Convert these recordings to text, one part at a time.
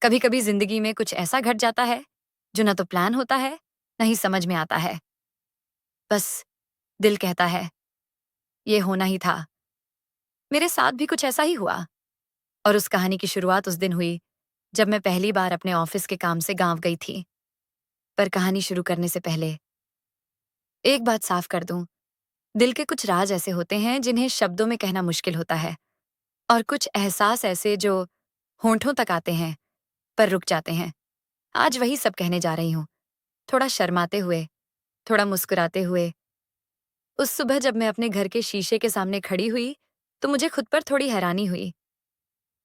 कभी कभी जिंदगी में कुछ ऐसा घट जाता है जो न तो प्लान होता है, न ही समझ में आता है। बस दिल कहता है ये होना ही था। मेरे साथ भी कुछ ऐसा ही हुआ। और उस कहानी की शुरुआत उस दिन हुई जब मैं पहली बार अपने ऑफिस के काम से गांव गई थी। पर कहानी शुरू करने से पहले एक बात साफ कर दूं। दिल के कुछ राज ऐसे होते हैं जिन्हें शब्दों में कहना मुश्किल होता है, और कुछ एहसास ऐसे जो होंठों तक आते हैं पर रुक जाते हैं। आज वही सब कहने जा रही हूँ, थोड़ा शर्माते हुए, थोड़ा मुस्कुराते हुए। उस सुबह जब मैं अपने घर के शीशे के सामने खड़ी हुई तो मुझे खुद पर थोड़ी हैरानी हुई।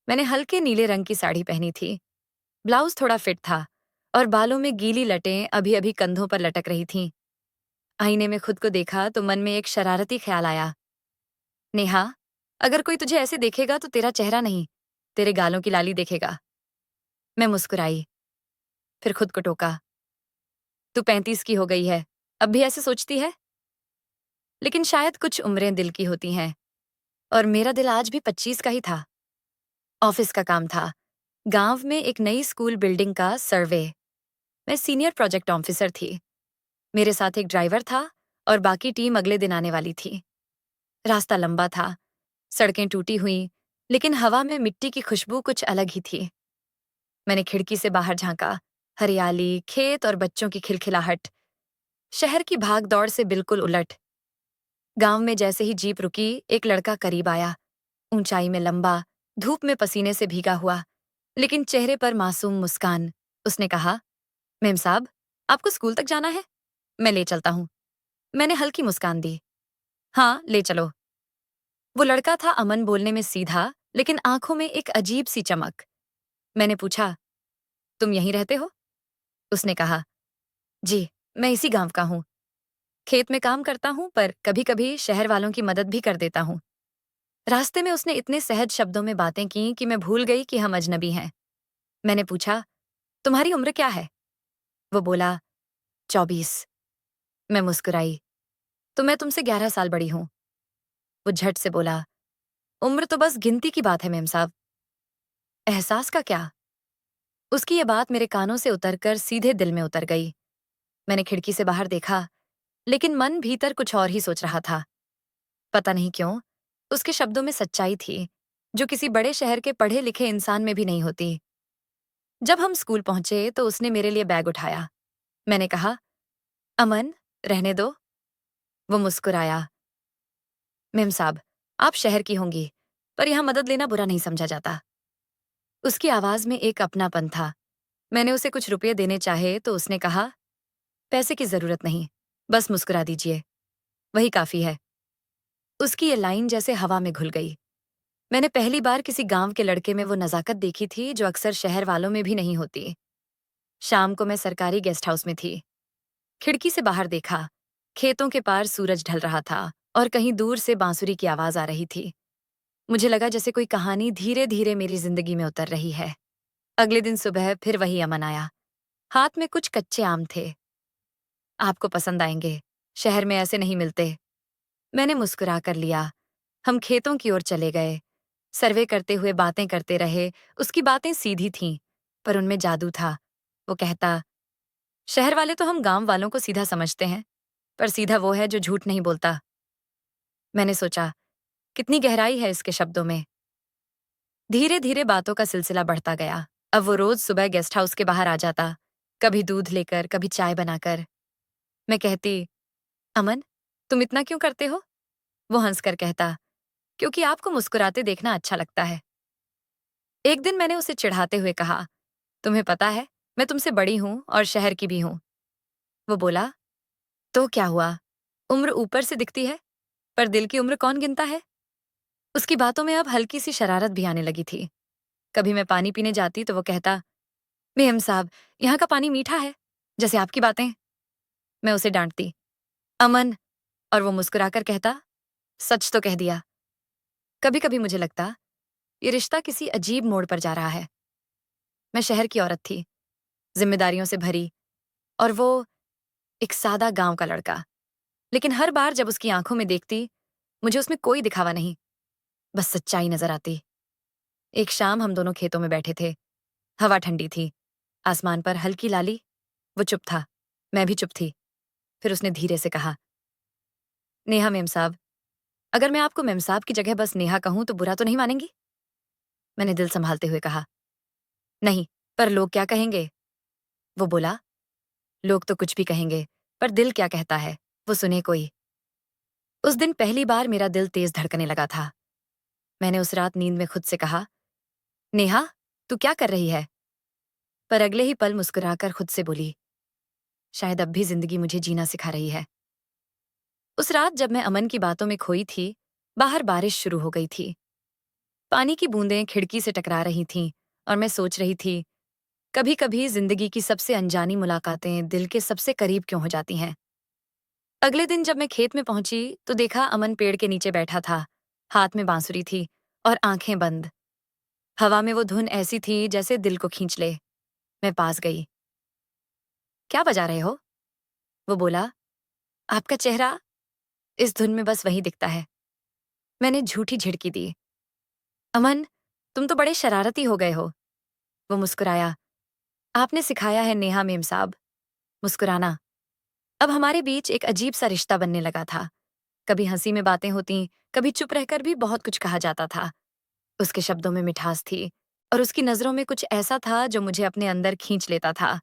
मैंने हल्के नीले रंग की साड़ी पहनी थी, ब्लाउज थोड़ा फिट था, और बालों में गीली लटें अभी अभी कंधों पर लटक रही थीं। आईने में खुद को देखा तो मन में एक शरारती ख्याल आया। नेहा, अगर कोई तुझे ऐसे देखेगा तो तेरा चेहरा नहीं, तेरे गालों की लाली देखेगा। मैं मुस्कुराई, फिर खुद को टोका। तू 35 की हो गई है, अब भी ऐसे सोचती है? लेकिन शायद कुछ उम्रें दिल की होती हैं, और मेरा दिल आज भी 25 का ही था। ऑफिस का काम था, गांव में एक नई स्कूल बिल्डिंग का सर्वे। मैं सीनियर प्रोजेक्ट ऑफिसर थी। मेरे साथ एक ड्राइवर था, और बाकी टीम अगले दिन आने वाली थी। रास्ता लंबा था, सड़कें टूटी हुई, लेकिन हवा में मिट्टी की खुशबू कुछ अलग ही थी। मैंने खिड़की से बाहर झांका। हरियाली, खेत और बच्चों की खिलखिलाहट, शहर की भाग दौड़ से बिल्कुल उलट। गांव में जैसे ही जीप रुकी, एक लड़का करीब आया। ऊंचाई में लंबा, धूप में पसीने से भीगा हुआ, लेकिन चेहरे पर मासूम मुस्कान। उसने कहा, मेम साहब, आपको स्कूल तक जाना है? मैं ले चलता हूँ। मैंने हल्की मुस्कान दी। हाँ, ले चलो। वो लड़का था अमन, बोलने में सीधा, लेकिन आंखों में एक अजीब सी चमक। मैंने पूछा, तुम यहीं रहते हो? उसने कहा, जी, मैं इसी गांव का हूँ। खेत में काम करता हूँ, पर कभी कभी शहर वालों की मदद भी कर देता हूँ। रास्ते में उसने इतने सहज शब्दों में बातें की कि मैं भूल गई कि हम अजनबी हैं। मैंने पूछा, तुम्हारी उम्र क्या है? वो बोला, 24। मैं मुस्कुराई, तो मैं तुमसे 11 साल बड़ी हूँ। वो झट से बोला, उम्र तो बस गिनती की बात है मेम साहब। एहसास का क्या? उसकी ये बात मेरे कानों से उतरकर सीधे दिल में उतर गई। मैंने खिड़की से बाहर देखा, लेकिन मन भीतर कुछ और ही सोच रहा था। पता नहीं क्यों, उसके शब्दों में सच्चाई थी, जो किसी बड़े शहर के पढ़े लिखे इंसान में भी नहीं होती। जब हम स्कूल पहुंचे तो उसने मेरे लिए बैग उठाया। मैंने कहा, अमन, रहने दो। वो मुस्कुराया, मेम साहब, आप शहर की होंगी, पर यहां मदद लेना बुरा नहीं समझा जाता। उसकी आवाज में एक अपनापन था। मैंने उसे कुछ रुपए देने चाहे तो उसने कहा, पैसे की जरूरत नहीं, बस मुस्कुरा दीजिए, वही काफी है। उसकी ये लाइन जैसे हवा में घुल गई। मैंने पहली बार किसी गांव के लड़के में वो नजाकत देखी थी जो अक्सर शहर वालों में भी नहीं होती। शाम को मैं सरकारी गेस्ट हाउस में थी। खिड़की से बाहर देखा, खेतों के पार सूरज ढल रहा था, और कहीं दूर से बांसुरी की आवाज आ रही थी। मुझे लगा जैसे कोई कहानी धीरे धीरे मेरी जिंदगी में उतर रही है। अगले दिन सुबह फिर वही अमन आया। हाथ में कुछ कच्चे आम थे। आपको पसंद आएंगे, शहर में ऐसे नहीं मिलते। मैंने मुस्कुरा कर लिया। हम खेतों की ओर चले गए। सर्वे करते हुए बातें करते रहे। उसकी बातें सीधी थीं, पर उनमें जादू था। वो कहता, शहर वाले तो हम गांव वालों को सीधा समझते हैं, पर सीधा वो है जो झूठ नहीं बोलता। मैंने सोचा, कितनी गहराई है इसके शब्दों में। धीरे धीरे बातों का सिलसिला बढ़ता गया। अब वो रोज सुबह गेस्ट हाउस के बाहर आ जाता, कभी दूध लेकर, कभी चाय बनाकर। मैं कहती, अमन, तुम इतना क्यों करते हो? वो हंसकर कहता, क्योंकि आपको मुस्कुराते देखना अच्छा लगता है। एक दिन मैंने उसे चिढ़ाते हुए कहा, तुम्हें पता है, मैं तुमसे बड़ी हूं और शहर की भी हूं। वो बोला, तो क्या हुआ? उम्र ऊपर से दिखती है, पर दिल की उम्र कौन गिनता है? उसकी बातों में अब हल्की सी शरारत भी आने लगी थी। कभी मैं पानी पीने जाती तो वो कहता, मेम साहब, यहाँ का पानी मीठा है, जैसे आपकी बातें। मैं उसे डांटती, अमन, और वो मुस्कुराकर कहता, सच तो कह दिया। कभी कभी मुझे लगता ये रिश्ता किसी अजीब मोड़ पर जा रहा है। मैं शहर की औरत थी, जिम्मेदारियों से भरी, और वो एक सादा गांव का लड़का। लेकिन हर बार जब उसकी आंखों में देखती, मुझे उसमें कोई दिखावा नहीं, बस सच्चाई नजर आती। एक शाम हम दोनों खेतों में बैठे थे। हवा ठंडी थी, आसमान पर हल्की लाली। वो चुप था, मैं भी चुप थी। फिर उसने धीरे से कहा, नेहा मेम साहब, अगर मैं आपको मेम साहब की जगह बस नेहा कहूं तो बुरा तो नहीं मानेंगी? मैंने दिल संभालते हुए कहा, नहीं, पर लोग क्या कहेंगे? वो बोला, लोग तो कुछ भी कहेंगे, पर दिल क्या कहता है, वो सुने कोई। उस दिन पहली बार मेरा दिल तेज धड़कने लगा था। मैंने उस रात नींद में खुद से कहा, नेहा, तू क्या कर रही है? पर अगले ही पल मुस्कुराकर खुद से बोली, शायद अब भी जिंदगी मुझे जीना सिखा रही है। उस रात जब मैं अमन की बातों में खोई थी, बाहर बारिश शुरू हो गई थी। पानी की बूंदें खिड़की से टकरा रही थीं और मैं सोच रही थी, कभी कभी जिंदगी की सबसे अनजानी मुलाकातें दिल के सबसे करीब क्यों हो जाती हैं। अगले दिन जब मैं खेत में पहुंची तो देखा अमन पेड़ के नीचे बैठा था, हाथ में बांसुरी थी और आंखें बंद। हवा में वो धुन ऐसी थी जैसे दिल को खींच ले। मैं पास गई। क्या बजा रहे हो? वो बोला, आपका चेहरा इस धुन में बस वही दिखता है। मैंने झूठी झिड़की दी। अमन, तुम तो बड़े शरारती हो गए हो। वो मुस्कुराया, आपने सिखाया है नेहा मेम साहब, मुस्कुराना। अब हमारे बीच एक अजीब सा रिश्ता बनने लगा था। कभी हंसी में बातें होती, कभी चुप रहकर भी बहुत कुछ कहा जाता था। उसके शब्दों में मिठास थी और उसकी नजरों में कुछ ऐसा था जो मुझे अपने अंदर खींच लेता था।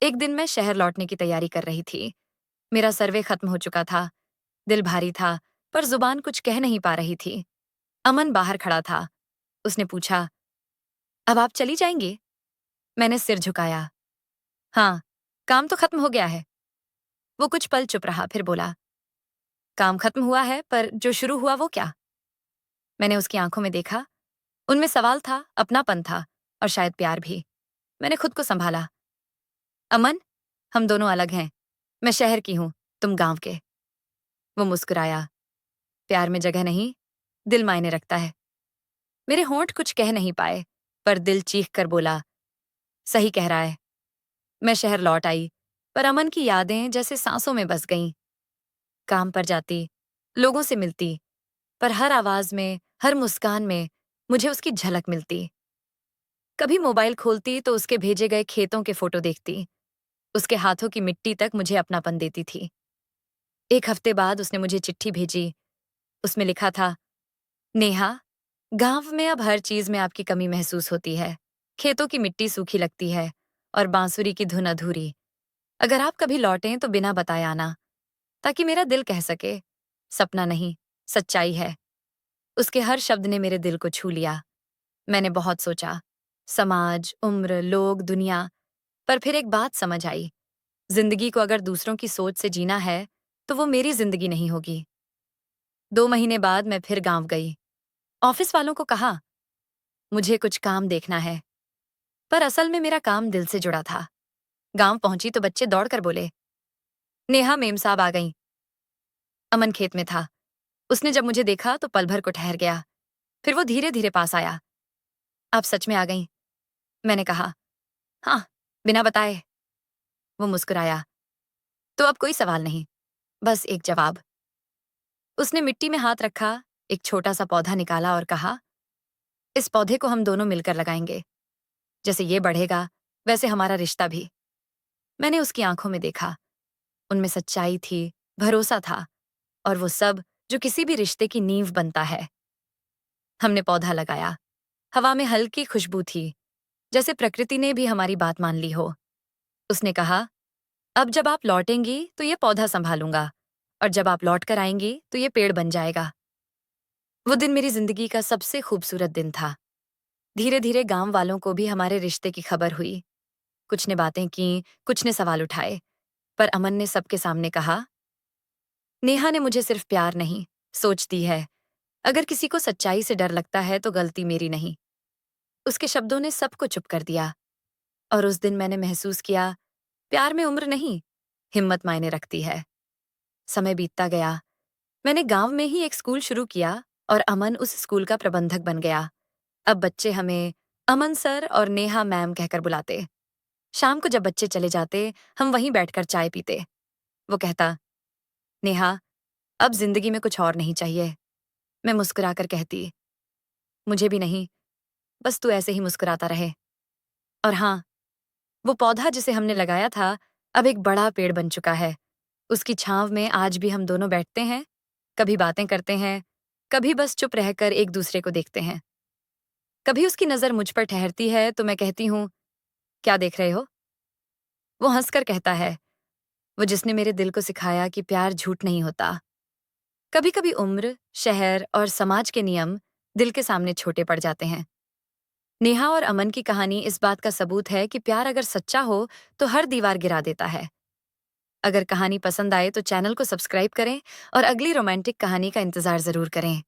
एक दिन मैं शहर लौटने की तैयारी कर रही थी। मेरा सर्वे खत्म हो चुका था। दिल भारी था, पर जुबान कुछ कह नहीं पा रही थी। अमन बाहर खड़ा था। उसने पूछा, अब आप चली जाएंगी? मैंने सिर झुकाया। हाँ, काम तो खत्म हो गया है। वो कुछ पल चुप रहा, फिर बोला, काम खत्म हुआ है, पर जो शुरू हुआ वो क्या? मैंने उसकी आंखों में देखा। उनमें सवाल था, अपनापन था और शायद प्यार भी। मैंने खुद को संभाला। अमन, हम दोनों अलग हैं। मैं शहर की हूं, तुम गांव के। वो मुस्कुराया। प्यार में जगह नहीं, दिल मायने रखता है। मेरे होंठ कुछ कह नहीं पाए, पर दिल चीख कर बोला, सही कह रहा है। मैं शहर लौट आई, पर अमन की यादें जैसे सांसों में बस गईं। काम पर जाती, लोगों से मिलती, पर हर आवाज में, हर मुस्कान में मुझे उसकी झलक मिलती। कभी मोबाइल खोलती तो उसके भेजे गए खेतों के फोटो देखती। उसके हाथों की मिट्टी तक मुझे अपनापन देती थी। एक हफ्ते बाद उसने मुझे चिट्ठी भेजी। उसमें लिखा था, नेहा, गांव में अब हर चीज में आपकी कमी महसूस होती है। खेतों की मिट्टी सूखी लगती है और बांसुरी की धुन अधूरी। अगर आप कभी लौटें तो बिना बताए आना, ताकि मेरा दिल कह सके, सपना नहीं, सच्चाई है। उसके हर शब्द ने मेरे दिल को छू लिया। मैंने बहुत सोचा, समाज, उम्र, लोग, दुनिया, पर फिर एक बात समझ आई, जिंदगी को अगर दूसरों की सोच से जीना है, तो वो मेरी जिंदगी नहीं होगी। 2 महीने बाद मैं फिर गांव गई। ऑफिस वालों को कहा, मुझे कुछ काम देखना है, पर असल में मेरा काम दिल से जुड़ा था। गांव पहुंची तो बच्चे दौड़कर बोले, नेहा मेम साहब आ गईं। अमन खेत में था। उसने जब मुझे देखा तो पल भर को ठहर गया। फिर वो धीरे धीरे पास आया। आप सच में आ गईं? मैंने कहा, हाँ, बिना बताए। वो मुस्कुराया, तो अब कोई सवाल नहीं, बस एक जवाब। उसने मिट्टी में हाथ रखा, एक छोटा सा पौधा निकाला और कहा, इस पौधे को हम दोनों मिलकर लगाएंगे। जैसे ये बढ़ेगा, वैसे हमारा रिश्ता भी। मैंने उसकी आंखों में देखा। उनमें सच्चाई थी, भरोसा था और वो सब जो किसी भी रिश्ते की नींव बनता है। हमने पौधा लगाया। हवा में हल्की खुशबू थी, जैसे प्रकृति ने भी हमारी बात मान ली हो। उसने कहा, अब जब आप लौटेंगी तो ये पौधा संभालूंगा और जब आप लौट कर आएंगी तो ये पेड़ बन जाएगा। वो दिन मेरी जिंदगी का सबसे खूबसूरत दिन था। धीरे धीरे गांव वालों को भी हमारे रिश्ते की खबर हुई। कुछ ने बातें की, कुछ ने सवाल उठाए, पर अमन ने सबके सामने कहा, नेहा ने मुझे सिर्फ प्यार नहीं, सोच दी है। अगर किसी को सच्चाई से डर लगता है तो गलती मेरी नहीं। उसके शब्दों ने सबको चुप कर दिया और उस दिन मैंने महसूस किया, प्यार में उम्र नहीं, हिम्मत मायने रखती है। समय बीतता गया। मैंने गांव में ही एक स्कूल शुरू किया और अमन उस स्कूल का प्रबंधक बन गया। अब बच्चे हमें अमन सर और नेहा मैम कहकर बुलाते। शाम को जब बच्चे चले जाते, हम वहीं बैठकर चाय पीते। वो कहता, नेहा, अब जिंदगी में कुछ और नहीं चाहिए। मैं मुस्कुराकर कहती, मुझे भी नहीं, बस तू ऐसे ही मुस्कुराता रहे। और हाँ, वो पौधा जिसे हमने लगाया था, अब एक बड़ा पेड़ बन चुका है। उसकी छाँव में आज भी हम दोनों बैठते हैं, कभी बातें करते हैं, कभी बस चुप रहकर एक दूसरे को देखते हैं। कभी उसकी नज़र मुझ पर ठहरती है तो मैं कहती हूँ, क्या देख रहे हो? वो हंसकर कहता है, वो जिसने मेरे दिल को सिखाया कि प्यार झूठ नहीं होता। कभी-कभी उम्र, शहर और समाज के नियम दिल के सामने छोटे पड़ जाते हैं। नेहा और अमन की कहानी इस बात का सबूत है कि प्यार अगर सच्चा हो तो हर दीवार गिरा देता है। अगर कहानी पसंद आए तो चैनल को सब्सक्राइब करें और अगली रोमांटिक कहानी का इंतजार जरूर करें।